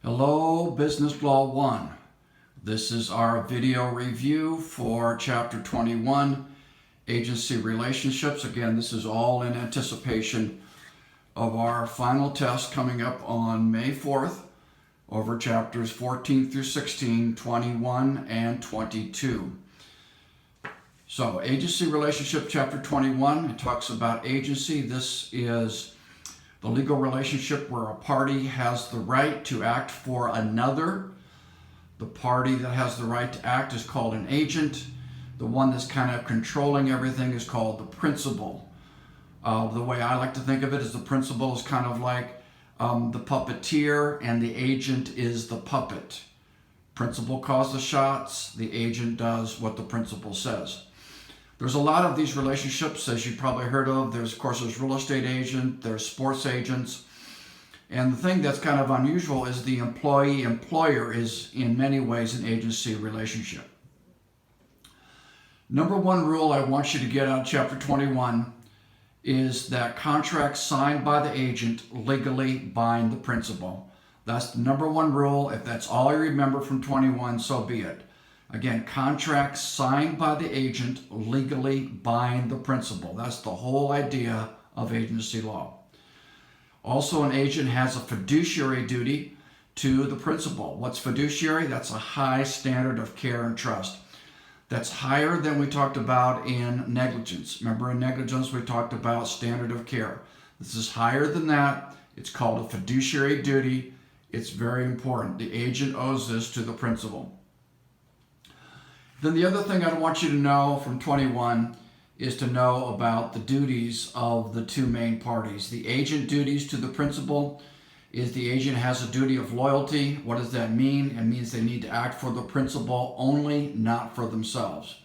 Hello, Business Law 1. This is our video review for Chapter 21, Agency Relationships. Again, this is all in anticipation of our final test coming up on May 4th over Chapters 14 through 16, 21, and 22. So, Agency Relationship, Chapter 21, it talks about agency. This is the legal relationship where a party has the right to act for another. The party that has the right to act is called an agent. The one that's kind of controlling everything is called the principal. The way I like to think of it is the principal is kind of like the puppeteer and the agent is the puppet. Principal calls the shots, the agent does what the principal says. There's a lot of these relationships, as you probably heard of. There's real estate agent, there's sports agents. And the thing that's kind of unusual is the employee-employer is in many ways an agency relationship. Number one rule I want you to get out of Chapter 21 is that contracts signed by the agent legally bind the principal. That's the number one rule. If that's all you remember from 21, so be it. Again, contracts signed by the agent legally bind the principal. That's the whole idea of agency law. Also, an agent has a fiduciary duty to the principal. What's fiduciary? That's a high standard of care and trust. That's higher than we talked about in negligence. Remember, in negligence, we talked about standard of care. This is higher than that. It's called a fiduciary duty. It's very important. The agent owes this to the principal. Then the other thing I want you to know from 21 is to know about the duties of the two main parties. The agent duties to the principal is the agent has a duty of loyalty. What does that mean? It means they need to act for the principal only, not for themselves.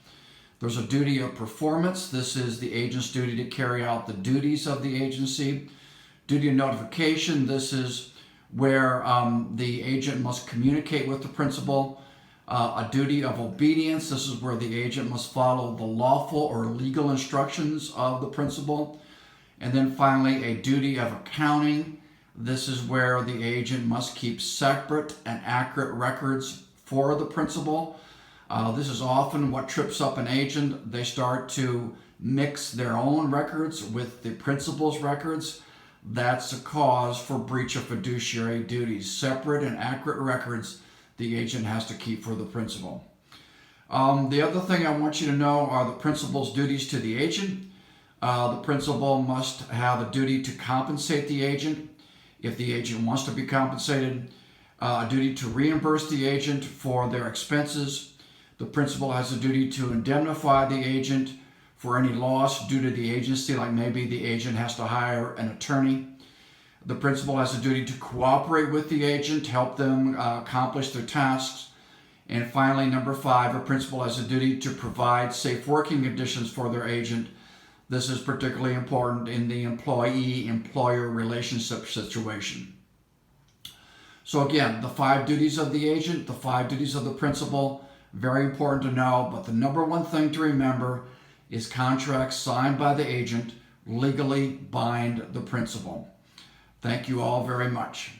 There's a duty of performance. This is the agent's duty to carry out the duties of the agency. Duty of notification. This is where the agent must communicate with the principal. A duty of obedience. This is where the agent must follow the lawful or legal instructions of the principal. And then finally, a duty of accounting. This is where the agent must keep separate and accurate records for the principal. This is often what trips up an agent. They start to mix their own records with the principal's records. That's a cause for breach of fiduciary duties. Separate and accurate records the agent has to keep for the principal. The other thing I want you to know are the principal's duties to the agent. The principal must have a duty to compensate the agent if the agent wants to be compensated, a duty to reimburse the agent for their expenses. The principal has a duty to indemnify the agent for any loss due to the agency, like maybe the agent has to hire an attorney. The principal has a duty to cooperate with the agent, help them accomplish their tasks. And finally, number 5, a principal has a duty to provide safe working conditions for their agent. This is particularly important in the employee-employer relationship situation. So again, the 5 duties of the agent, the 5 duties of the principal, very important to know. But the number one thing to remember is contracts signed by the agent legally bind the principal. Thank you all very much.